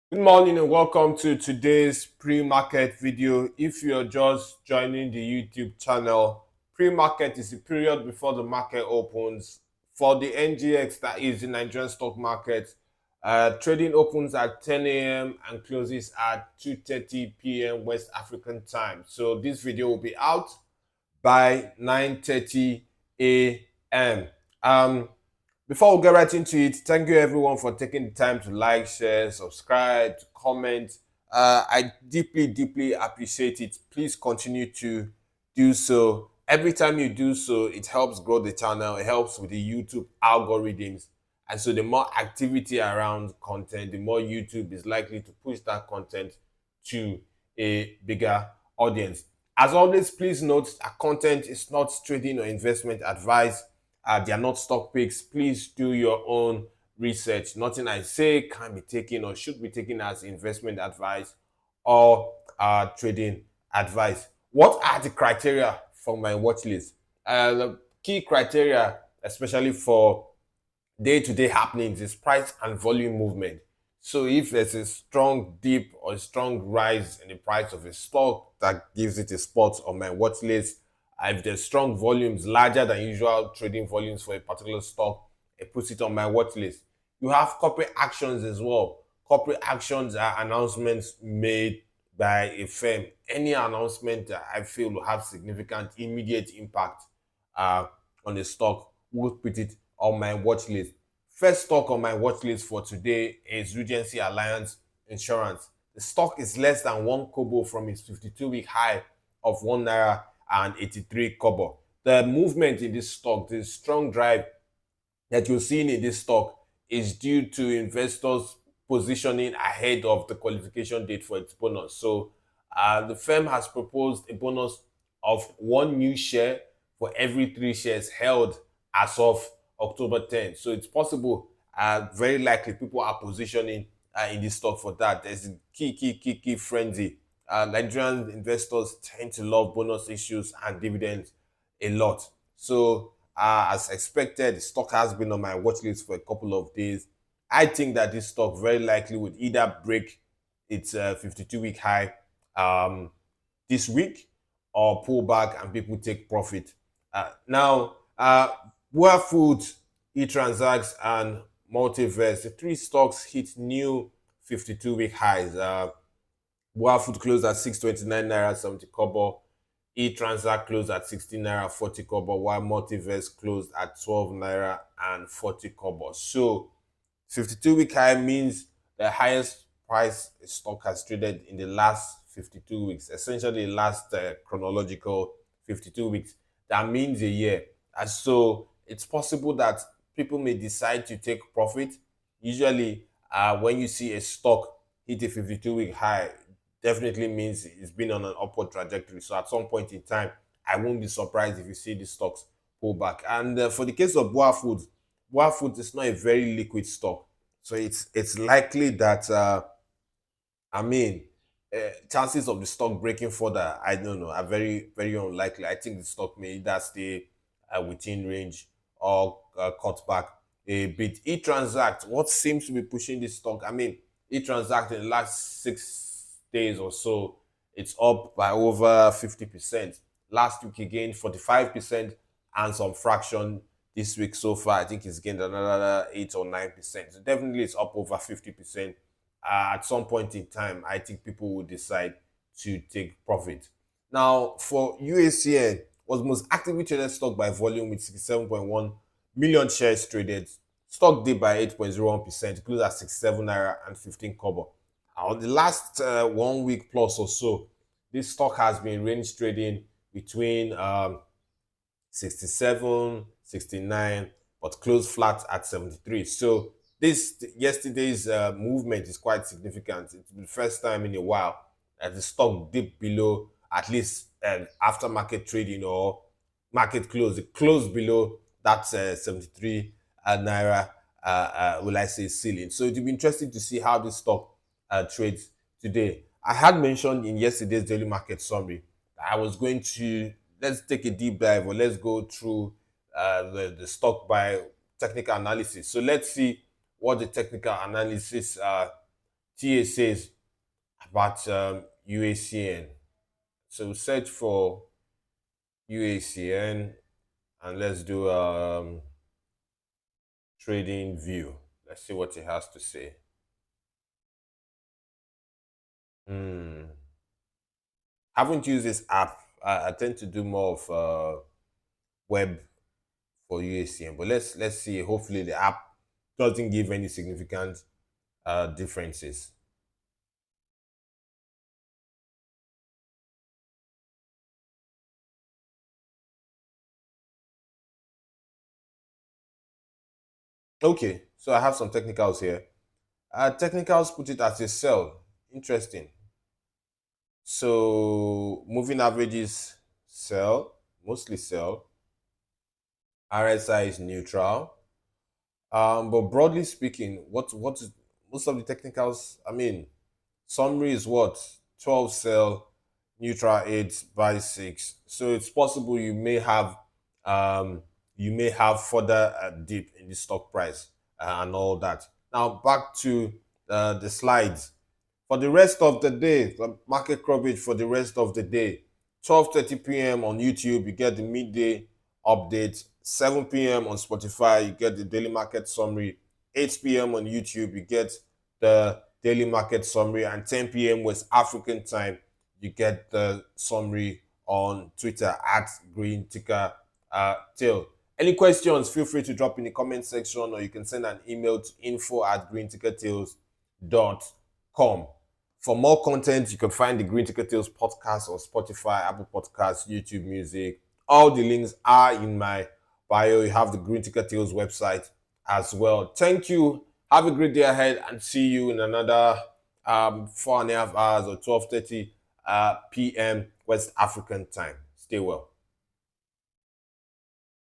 Good morning and welcome to today's pre-market video. If you're just joining the YouTube channel, pre-market is the period before the market opens. For the NGX, that is the Nigerian stock market, trading opens at 10 a.m. and closes at 2:30 p.m. West African time. So this video will be out by 9:30 a.m. Before we get right into it, thank you everyone for taking the time to like, share, subscribe, to comment. I deeply appreciate it. Please continue to do so. Every time you do so, it helps grow the channel. It helps with the YouTube algorithms. And so the more activity around content, the more YouTube is likely to push that content to a bigger audience. As always, please note that content is not trading or investment advice. They are not stock picks. Please do your own research. Nothing I say can be taken or should be taken as investment advice or trading advice. What are the criteria for my watch list? The key criteria, especially for day-to-day happenings, is price and volume movement. So if there's a strong dip or a strong rise in the price of a stock, that gives it a spot on my watch list. If there's strong volumes, larger than usual trading volumes for a particular stock, it puts it on my watch list. You have corporate actions as well. Corporate actions are announcements made by a firm. Any announcement that I feel will have significant immediate impact on the stock will put it on my watch list. First stock on my watch list for today is Regency Alliance Insurance. The stock is less than 1 kobo from its 52-week high of 1 naira and 83 kobo. The movement in this stock, the strong drive that you're seeing in this stock, is due to investors positioning ahead of the qualification date for its bonus. So the firm has proposed a bonus of one new share for every 3 shares held as of October 10th. So it's possible, very likely, people are positioning in this stock for that. There's a key frenzy. Nigerian investors tend to love bonus issues and dividends a lot. So, as expected, the stock has been on my watch list for a couple of days. I think that this stock very likely would either break its 52-week high this week or pull back and people take profit. Now, Boa Foods, eTransacts, and Multiverse, the three stocks hit new 52-week highs. Boa Food closed at 629 naira 70 kobo. eTransact closed at 16 naira 40 kobo, while Multiverse closed at 12 naira and 40 kobo. So 52-week high means the highest price a stock has traded in the last 52 weeks, essentially the last chronological 52 weeks. That means a year. And so it's possible that people may decide to take profit. Usually, when you see a stock hit a 52-week high, definitely means it's been on an upward trajectory. So at some point in time, I won't be surprised if you see the stocks pull back. And for the case of Boa Foods is not a very liquid stock. So it's likely that I mean, chances of the stock breaking further, I don't know, are very unlikely. I think the stock may either stay within range or cut back a bit. eTransact, what seems to be pushing this stock? I mean, eTransact in the last 6 days or so, it's up by over 50%. Last week again, 45% and some fraction. This week so far, I think it's gained another 8 or 9%. So definitely it's up over 50%. At some point in time, I think people will decide to take profit. Now, for UACN, was most actively traded stock by volume with 67.1 million shares traded. Stock dipped by 8.01%, closed at 67 naira and 15 kobo. On the last 1 week plus or so, this stock has been range trading between 67, 69, but closed flat at 73. So this yesterday's movement is quite significant. It's the first time in a while that the stock dipped below, at least after market trading or market close. It closed below that 73 naira, will I say, ceiling. So it will be interesting to see how this stock trades today. I had mentioned in yesterday's daily market summary that I was going to, let's take a deep dive, or let's go through the stock by technical analysis. So let's see what the technical analysis TSAs about UACN. So search for UACN and let's do trading view. Let's see what it has to say. Hmm. Haven't used this app. I tend to do more of web for UACN, but let's see. Hopefully, the app doesn't give any significant differences. Okay, so I have some technicals here. Technicals put it as a sell. Interesting. So moving averages sell, mostly sell. RSI is neutral. But broadly speaking, what is most of the technicals? I mean, summary is what 12 sell, neutral 8, buy 6. So it's possible um you may have further dip in the stock price and all that. Now back to the slides. For the rest of the day, the market coverage for the rest of the day, 12:30 p.m. on YouTube, you get the midday update. 7 p.m. on Spotify, you get the daily market summary. 8 p.m. on YouTube, you get the daily market summary. And 10 p.m. West African time, you get the summary on Twitter at Green Ticker Tail. Any questions, feel free to drop in the comment section or you can send an email to info@greentickertails.com. For more content, you can find the Green Ticker Tales podcast on Spotify, Apple Podcasts, YouTube Music. All the links are in my bio. You have the Green Ticker Tales website as well. Thank you. Have a great day ahead and see you in another 4.5 hours or 12:30 p.m. West African time. Stay well.